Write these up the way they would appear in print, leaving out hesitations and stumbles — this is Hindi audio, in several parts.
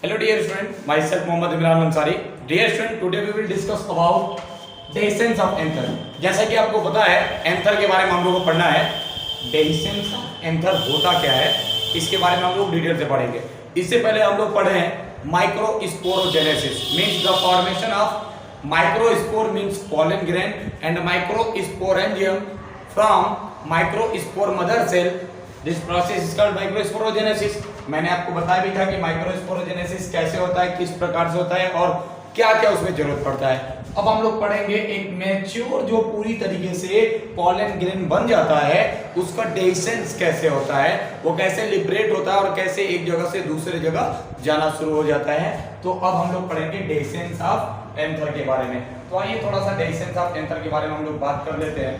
Hello dear student, myself Mohammad Imran Ansari. Dear student, today we will discuss about dehiscence of anther. जैसा कि आपको पता है एंथर के बारे में हम लोग को पढ़ना है. डेहिसेंस ऑफ एंथर होता क्या है इसके बारे में हम लोग डिटेल से पढ़ेंगे. इससे पहले हम लोग पढ़े हैं microsporogenesis means the formation of microspore means pollen grain and microsporangium from microspore mother cell. This process is called microsporogenesis. मैंने आपको बताया भी था कि माइक्रोस्पोरोजेनेसिस कैसे होता है, किस प्रकार से होता है और क्या क्या उसमें जरूरत पड़ता है. अब हम लोग पढ़ेंगे एक मैच्योर जो पूरी तरीके से पॉलन ग्रेन बन जाता है उसका डेहिसेंस कैसे होता है, वो कैसे लिबरेट होता है और कैसे एक जगह से दूसरे जगह जाना शुरू हो जाता है. तो अब हम लोग पढ़ेंगे डेहिसेंस ऑफ एंथर के बारे में. तो आइए थोड़ा सा डेहिसेंस ऑफ एंथर के बारे में हम लोग बात कर लेते हैं.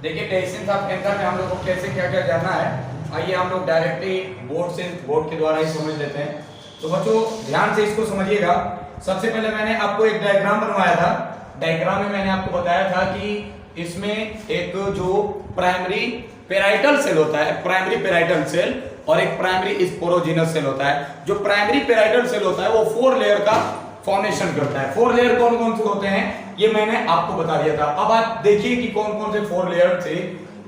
देखिए डेहिसेंस ऑफ एंथर में हम लोग को कैसे क्या क्या जानना है, आइए हम लोग डायरेक्टली बोर्ड के द्वारा ही समझ लेते हैं. तो बच्चों ध्यान से इसको समझिएगा. सबसे पहले मैंने आपको एक डायग्राम बनवाया था. डायग्राम में मैंने आपको बताया था कि इसमें एक जो प्राइमरी पेराइटल सेल होता है, प्राइमरी पेराइटल सेल और एक प्राइमरी स्पोरोजिनस सेल होता है. जो प्राइमरी पेराइटल सेल होता है वो 4 लेयर का फॉर्मेशन करता है. 4 लेयर कौन कौन से होते हैं ये मैंने आपको बता दिया था. अब आप देखिए कि कौन कौन से 4 लेयर थे.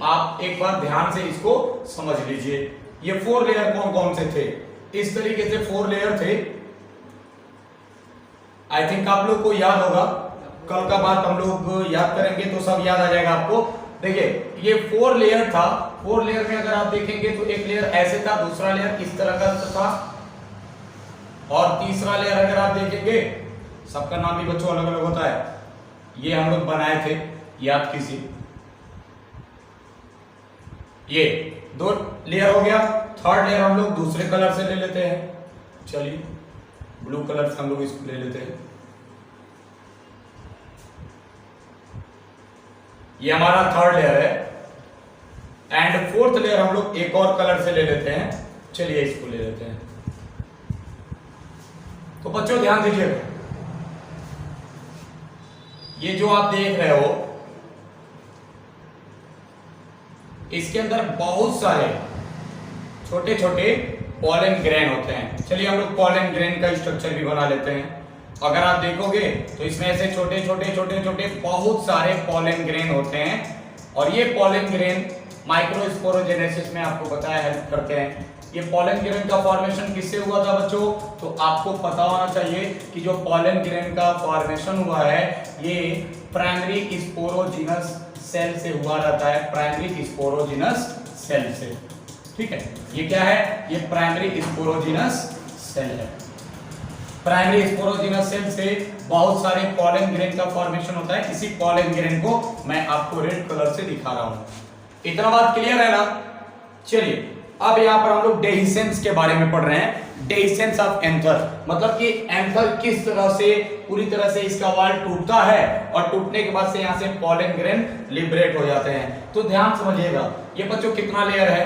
आप एक बार ध्यान से इसको समझ लीजिए. ये 4 लेयर कौन कौन से थे, इस तरीके से 4 लेयर थे. आई थिंक आप लोग को याद होगा. कल का बात हम लोग याद करेंगे तो सब याद आ जाएगा आपको. देखिए ये 4 लेयर था. 4 लेयर में अगर आप देखेंगे तो एक लेयर ऐसे था, दूसरा लेयर इस तरह का था और तीसरा लेयर अगर आप देखेंगे, सबका नाम भी बच्चों अलग अलग होता है. ये हम लोग बनाए थे, याद कीजिए. ये 2 लेयर हो गया. थर्ड लेयर हम लोग दूसरे कलर से ले लेते हैं. चलिए ब्लू कलर से हम लोग इसको ले लेते हैं. ये हमारा थर्ड लेयर है. एंड फोर्थ लेयर हम लोग एक और कलर से ले लेते हैं. चलिए इसको ले लेते हैं. तो बच्चों ध्यान दीजिएगा, ये जो आप देख रहे हो इसके अंदर बहुत सारे छोटे छोटे पॉलन ग्रेन होते हैं. चलिए हम लोग पॉलन ग्रेन का स्ट्रक्चर भी बना लेते हैं. अगर आप देखोगे तो इसमें ऐसे छोटे छोटे छोटे छोटे बहुत सारे पॉलन ग्रेन होते हैं और ये पॉलन ग्रेन माइक्रोस्पोरोजेनेसिस में आपको बताया हेल्प करते हैं. ये पॉलन ग्रेन का फॉर्मेशन किससे हुआ था बच्चों, तो आपको पता होना चाहिए कि जो पॉलन ग्रेन का फॉर्मेशन हुआ है ये प्राइमरी स्पोरोजिनस सेल से हुआ रहता है. प्राइमरी स्पोरोजिनस सेल से. ठीक है, ये क्या है, ये प्राइमरी स्पोरोजिनस सेल है. प्राइमरी स्पोरोजिनस सेल से बहुत सारे पॉलन ग्रेन का फॉर्मेशन होता है. इसी पॉलन ग्रेन को मैं आपको रेड कलर से दिखा रहा हूं. इतना बात क्लियर है ना. चलिए अब यहां पर हम लोग डेहिसेंस के बारे में पढ़ रहे हैं. डेहिसेंस ऑफ एंथर मतलब कि एंथर किस तरह से पूरी तरह से इसका वॉल टूटता है और टूटने के बाद से यहां से पॉलन ग्रेन लिबरेट हो जाते हैं. तो ध्यान समझिएगा, ये बच्चों कितना लेयर है,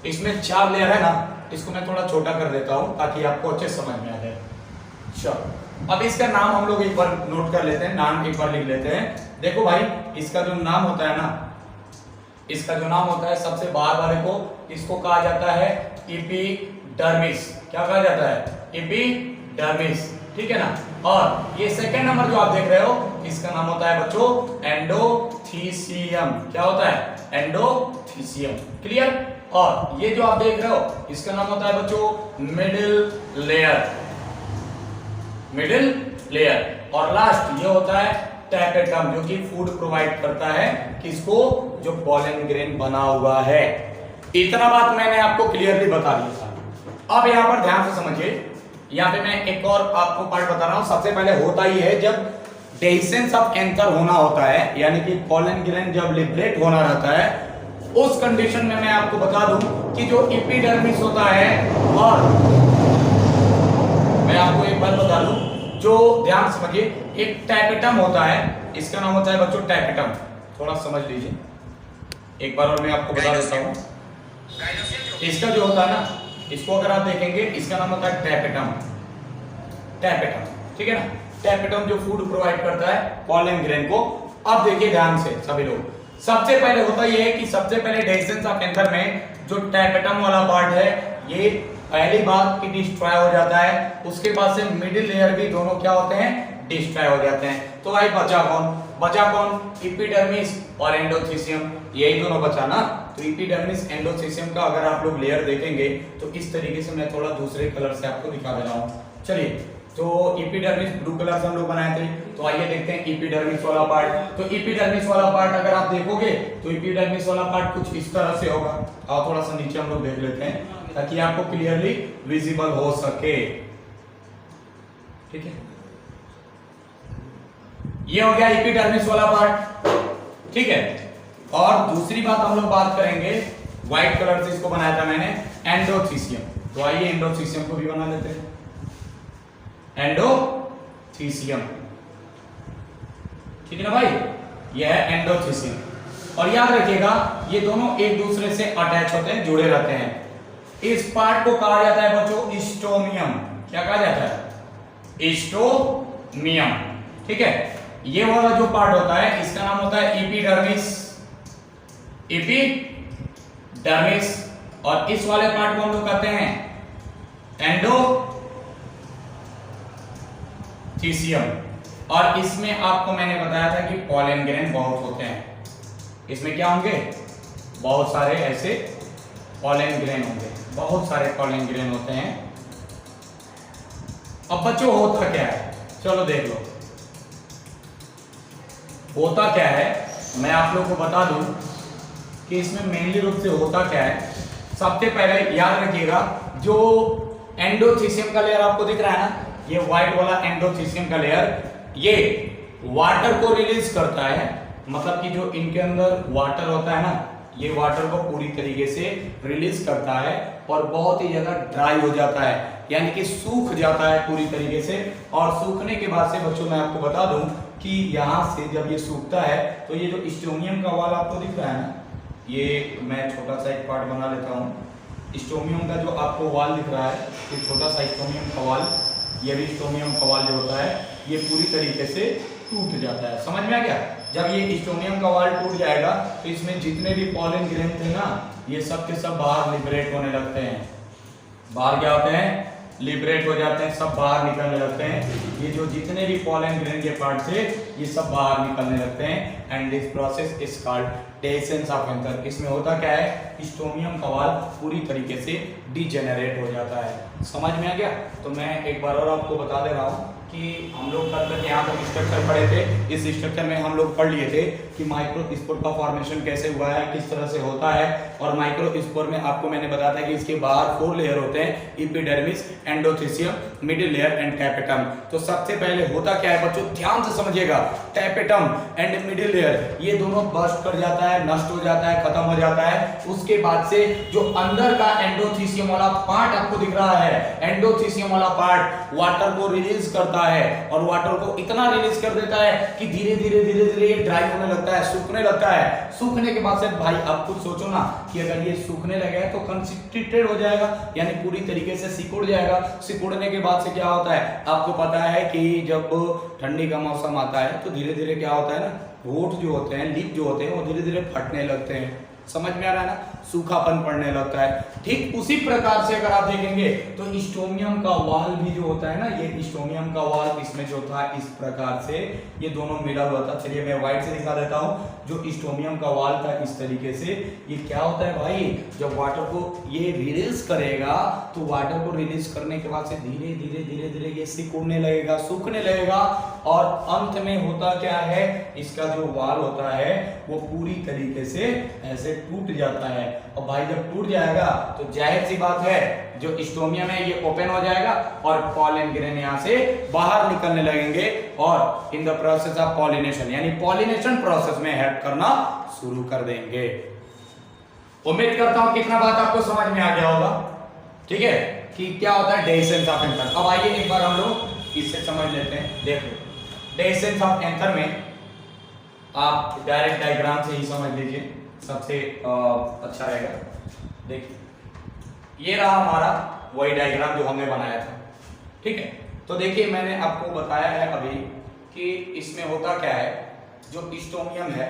इसमें 4 लेयर है ना. इसको मैं थोड़ा छोटा कर देता हूं ताकि आपको अच्छे समझ में आ जाए. चलो अब इसका नाम हम लोग एक बार नोट कर लेते हैं, नाम एक बार लिख लेते हैं. देखो भाई इसका जो नाम होता है ना, इसका जो नाम होता है सबसे बाहर वाले को इसको कहा जाता है एपिडर्मिस. क्या कहा जाता है, एपिडर्मिस. ठीक है ना. और ये सेकंड नंबर जो आप देख रहे हो इसका नाम होता है बच्चों एंडोथीसियम. क्या होता है, एंडोथीसियम. क्लियर. और ये जो आप देख रहे हो इसका नाम होता है बच्चों मिडिल लेयर. Middle layer. और लास्ट ये होता है टैपेटम जो कि फूड प्रोवाइड करता है किसको, जो पॉलन ग्रेन बना हुआ है. इतना बात मैंने आपको क्लियरली बता दिया था. अब यहां पर ध्यान से समझिए. यहां पे मैं एक और आपको पार्ट बता रहा हूं. सबसे पहले होता ही है जब डेहिसेंस ऑफ एंथर होना होता है, यानी कि पॉलन ग्रेन जब लिबरेट होना रहता है, उस कंडीशन में मैं आपको बता दूं कि जो एपिडर्मिस होता है, और मैं आपको एक बात बता दूं जो ध्यान समझिए, एक टैपेटम होता है. इसका नाम होता है बच्चों टैपेटम. थोड़ा समझ लीजिए एक बार और मैं आपको बता देता हूं. इसका जो होता है ना, इसको अगर आप देखेंगे इसका नाम होता है टैपेटम. टैपेटम. ठीक है ना. टैपेटम जो फूड प्रोवाइड करता है पॉलन ग्रेन को. अब देखिए ध्यान से सभी लोग, सबसे पहले होता यह है कि सबसे पहले डेहिसेंस ऑफ एंथर में जो टैपेटम वाला पार्ट है ये पहली बात कि डिस्ट्रॉय हो जाता है, उसके बाद से मिडिल लेयर भी दोनों क्या होते हैं, डिस्ट्रॉय हो जाते हैं। तो भाई बचा कौन, एपिडर्मिस और एंडोथीसियम, यही दोनों बचा ना। तो एपिडर्मिस एंडोथीसियम का अगर आप लोग लेयर देखेंगे तो इस तरीके से मैं थोड़ा दूसरे कलर से आपको दिखा दे रहा हूँ। चलिए, तो एपिडर्मिस ब्लू कलर से हम लोग बनाए थे, तो आइए देखते हैं एपिडर्मिस वाला पार्ट। तो एपिडर्मिस वाला पार्ट अगर आप देखोगे तो एपिडर्मिस वाला पार्ट कुछ इस तरह से होगा। आओ थोड़ा सा नीचे हम लोग देख लेते हैं ताकि आपको क्लियरली विजिबल हो सके। ठीक है, ये हो गया एपिडर्मिस वाला पार्ट। ठीक है, और दूसरी बात हम लोग बात करेंगे, व्हाइट कलर से इसको बनाया था मैंने, एंडोथीसियम। तो आइए एंडोथीसियम को भी बना लेते हैं, एंडोथीसियम। ठीक है ना भाई, यह है एंडोथीसियम। और याद रखिएगा ये दोनों एक दूसरे से अटैच होते हैं, जुड़े रहते हैं। इस पार्ट को कहा जाता है बच्चों स्टोमियम। क्या कहा जाता है, स्टोमियम। ठीक है, ये वाला जो पार्ट होता है इसका नाम होता है एपिडर्मिस, एपिडर्मिस। और इस वाले पार्ट को हम लोग कहते हैं एंडोथीसियम। और इसमें आपको मैंने बताया था कि पॉलन ग्रेन बहुत होते हैं। इसमें क्या होंगे, बहुत सारे ऐसे पॉलन ग्रेन होंगे, बहुत सारे पॉलन ग्रेन होते हैं। अब बच्चों होता क्या है, चलो देख लो होता क्या है। मैं आप लोगों को बता दूं कि इसमें मेनली रूप से होता क्या है। सबसे पहले याद रखिएगा, जो एंडोथीसियम का लेयर आपको दिख रहा है ना, ये व्हाइट वाला एंडोथीसियम का लेयर, ये वाटर को रिलीज करता है। मतलब कि जो इनके अंदर वाटर होता है ना, ये वाटर को पूरी तरीके से रिलीज करता है और बहुत ही ज्यादा ड्राई हो जाता है, यानी कि सूख जाता है पूरी तरीके से। और सूखने के बाद से बच्चों मैं आपको बता दूं कि यहाँ से जब ये सूखता है तो ये जो स्टोमियम का वाल आपको दिख रहा है ना, ये मैं छोटा सा एक पार्ट बना लेता हूँ। स्टोमियम का जो आपको वाल दिख रहा है, ये छोटा सा स्टोमियम का वाल, ये भी स्टोमियम का वाल जो होता है ये पूरी तरीके से टूट जाता है। समझ में आ गया? जब ये स्टोमियम का वाल टूट जाएगा तो इसमें जितने भी पॉलन ग्रेन थे ना, ये सब के सब बाहर लिबरेट होने लगते हैं। बाहर क्या होते हैं, लिबरेट हो जाते हैं, सब बाहर निकलने लगते हैं। ये जो जितने भी पॉलन ग्रेन के पार्ट थे ये सब बाहर निकलने लगते हैं। And this process is called dehiscence of anther. इसमें होता क्या है, स्टोमियम का वाल पूरी तरीके से डिजेनरेट हो जाता है। समझ में आ गया? तो मैं एक बार और आपको बता दे रहा हूँ कि हम लोग कल तक यहाँ तक स्ट्रक्चर पढ़े थे। इस स्ट्रक्चर में हम लोग पढ़ लिए थे कि माइक्रोस्पोर का फॉर्मेशन कैसे हुआ है, किस तरह से होता है। और माइक्रोस्पोर में आपको मैंने बताया था कि इसके बाहर 4 लेयर होते हैं, epidermis, endothecium, middle layer and tapetum. तो सबसे पहले होता क्या है बच्चों, ध्यान से समझिएगा, टैपेटम एंड मिडिल लेयर ये दोनों बस्ट कर जाता है, नष्ट हो जाता है, खत्म हो जाता है। उसके बाद से जो अंदर का एंडोथीसियम वाला पार्ट आपको दिख रहा है, एंडोथीसियम वाला पार्ट वाटर को रिलीज करता है और वाटर को इतना रिलीज कर देता है कि धीरे धीरे धीरे धीरे ये ड्राई होने लगता है, सूखने लगता है। सूखने के बाद से भाई आप खुद सोचो ना कि अगर ये सूखने लगे तो कंसंट्रेटेड हो जाएगा, यानी पूरी तरीके से सिकुड़ जाएगा। सिकुड़ने के बाद से क्या होता है, आपको पता है कि जब ठंडी का मौसम आता है तो धीरे धीरे क्या होता है ना, रूट जो होते हैं, लीफ जो होते हैं वो धीरे धीरे फटने लगते हैं। समझ में आ रहा है ना, सूखापन पड़ने लगता है। ठीक उसी प्रकार से अगर आप देखेंगे तो स्टोमियम का वाल भी जो होता है ना, ये स्टोमियम का वाल इसमें जो था इस प्रकार से ये दोनों मिला हुआ था। चलिए मैं व्हाइट से दिखा देता हूँ। जो स्टोमियम का वाल था इस तरीके से, ये क्या होता है भाई, जब वाटर को ये रिलीज करेगा तो वाटर को रिलीज करने के बाद से धीरे धीरे धीरे धीरे ये सिकुड़ने लगेगा, सूखने लगेगा। और अंत में होता क्या है, इसका जो वाल होता है वो पूरी तरीके से ऐसे टूट जाता है। और भाई जब टूट जाएगा तो जाहिर सी बात है जो स्टोमियम है ये ओपन हो जाएगा और पॉलन ग्रेन यहाँ से बाहर निकलने लगेंगे और in the process of pollination, यानी पॉलिनेशन प्रोसेस में हेल्प करना शुरू कर देंगे। उम्मीद करता हूं कितना बात आपको समझ में आ गया होगा। ठीक है, कि क्या होता है डेसेंस ऑफ एंथर। अब आइए एक बार हम लोग इससे समझ लेते हैं। देखो डेसेंस ऑफ एंथर में आप डायरेक्ट डायग्राम से ही समझ लीजिए, सबसे अच्छा रहेगा। देखिए ये रहा हमारा वही डायग्राम जो हमने बनाया था। ठीक है, तो देखिए मैंने आपको बताया है अभी कि इसमें होता क्या है, जो स्टोमियम है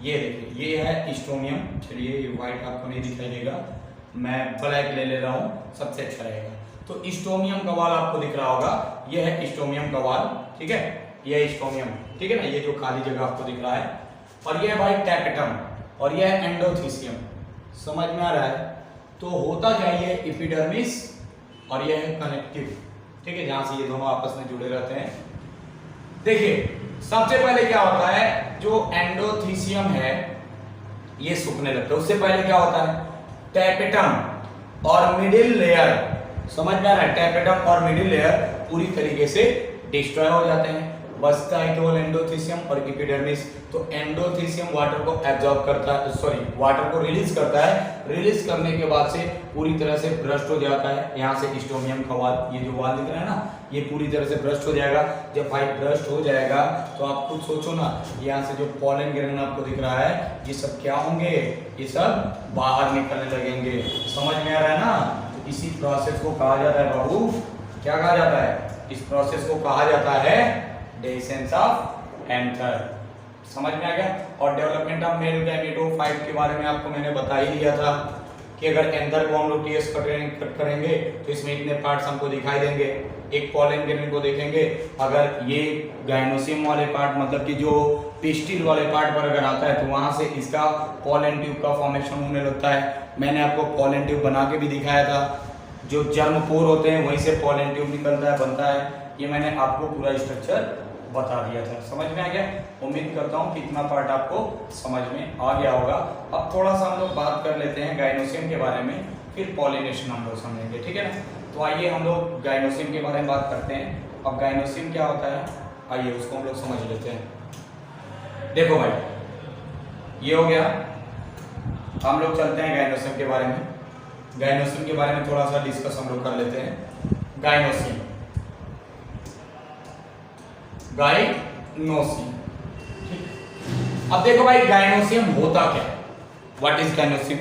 ये देखिए ये है स्टोमियम। चलिए ये व्हाइट आपको नहीं दिखाई देगा, मैं ब्लैक ले रहा हूँ, सबसे अच्छा रहेगा। तो स्टोमियम का वाल आपको दिख रहा होगा, ये है स्टोमियम का वाल, ठीक है, ये है स्टोमियम, ठीक है ना, ये जो खाली जगह आपको दिख रहा है। और ये है भाई टैपेटम, और ये है एंडोथीसियम। समझ में आ रहा है? तो होता क्या, ये एपिडर्मिस और ये है कनेक्टिव, ठीक है, जहां से ये दोनों आपस में जुड़े रहते हैं। देखिए सबसे पहले क्या होता है, जो एंडोथीसियम है ये सूखने लगता है, उससे पहले क्या होता है, टैपेटम और मिडिल लेयर, समझ में आ रहा है, टैपेटम और मिडिल लेयर पूरी तरीके से डिस्ट्रॉय हो जाते हैं, बचता है केवल एंडोथीसियम और एपिडर्मिस। तो एंडोथीसियम वाटर को एब्जॉर्ब करता है, सॉरी वाटर को रिलीज करता है, रिलीज करने के बाद से पूरी तरह से ब्रस्ट हो जाता है, यहाँ से स्टोमियम का वाल, ये जो वाल दिख रहा है ना, ये पूरी तरह से ब्रस्ट हो जाएगा। जब भाई ब्रस्ट हो जाएगा तो आप खुद सोचो ना, यहाँ से जो पॉलन ग्रेन आपको दिख रहा है, ये सब क्या होंगे, ये सब बाहर निकलने लगेंगे। समझ में आ रहा है ना? तो इसी प्रोसेस को कहा जाता है बाबू, क्या कहा जाता है, इस प्रोसेस को कहा जाता है डेसेंस ऑफ एंथर। समझ में आ गया? और डेवलपमेंट ऑफ मेल गैमेटोफाइट के बारे में आपको मैंने बता ही दिया था कि अगर एंथर को हम लोग टीएस कट करेंगे तो इसमें इतने पार्ट्स हमको दिखाई देंगे। एक पॉलन ग्रेन को देखेंगे, अगर ये गाइनोसियम वाले पार्ट मतलब कि जो पिस्टिल वाले पार्ट पर अगर आता है तो वहां से इसका पॉलन ट्यूब का फॉर्मेशन होने लगता है। मैंने आपको पॉलन ट्यूब बना के भी दिखाया था, जो जर्म पोर होते हैं वहीं से पॉलन ट्यूब निकलता है, बनता है। ये मैंने आपको पूरा स्ट्रक्चर बता दिया था। समझ में आ गया? उम्मीद करता हूँ कि इतना पार्ट आपको समझ में आ गया होगा। अब थोड़ा सा हम लोग बात कर लेते हैं गाइनोसियम के बारे में, फिर पॉलिनेशन हम लोग समझेंगे, ठीक है ना? तो आइए हम लोग गाइनोसियम के बारे में बात करते हैं। अब गाइनोसियम क्या होता है, आइए उसको हम लोग समझ लेते हैं। देखो भाई, ये हो गया, हम लोग चलते हैं गाइनोसियम के बारे में। गाइनोसियम के बारे में थोड़ा सा डिस्कस हम लोग कर लेते हैं। गाइनोसियम, गाइनोसियम, ठीक। अब देखो भाई, गाइनोसियम होता क्या है? What is gynoecium?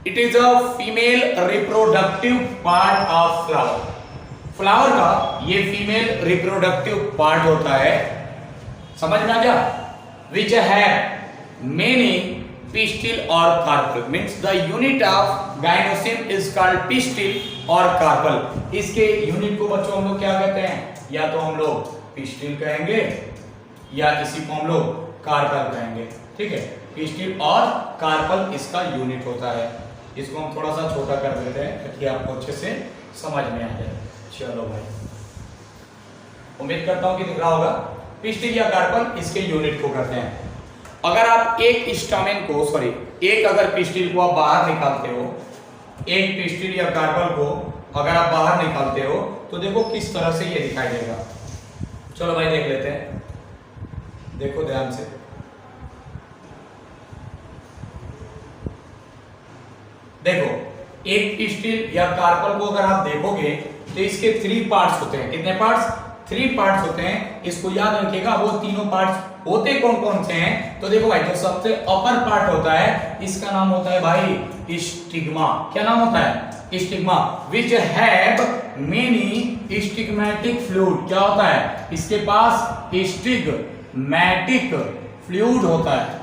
It is a female reproductive part of flower. Flower का ये फीमेल रिप्रोडक्टिव पार्ट होता है, समझ में आ गया? Which have many pistil or carpel, means the unit of gynoecium is called pistil or carpel। इसके यूनिट को बच्चों हम लोग क्या कहते हैं? या तो हम लोग पिस्टिल कहेंगे या इसी को हम लोग कार्पल कहेंगे, ठीक है। पिस्टिल और कार्पल इसका यूनिट होता है। इसको हम थोड़ा सा छोटा कर देते हैं ताकि आपको अच्छे से समझ में आ जाए। चलो भाई, उम्मीद करता हूं कि दिख रहा होगा। पिस्टिल या कार्पल इसके यूनिट को कहते हैं। अगर आप एक स्टामेन को, सॉरी एक अगर पिस्टिल को आप बाहर निकालते हो, एक पिस्टिल या कार्पल को अगर आप बाहर निकालते हो तो देखो किस तरह से ये दिखाई देगा। चलो भाई देख लेते हैं, देखो ध्यान से। देखो, एक पिस्टिल या कार्पल को अगर आप देखोगे तो इसके 3 पार्ट्स होते हैं। कितने पार्ट्स? 3 पार्ट्स होते हैं। इसको याद रखिएगा, वो तीनों पार्ट्स होते कौन कौन से हैं? तो देखो भाई, जो सबसे अपर पार्ट होता है इसका नाम होता है भाई स्टिग्मा। क्या नाम होता है? Stigma. Which have many stigmatic fluid. क्या होता है? इसके पास स्टिग्मेटिक फ्लूइड होता है।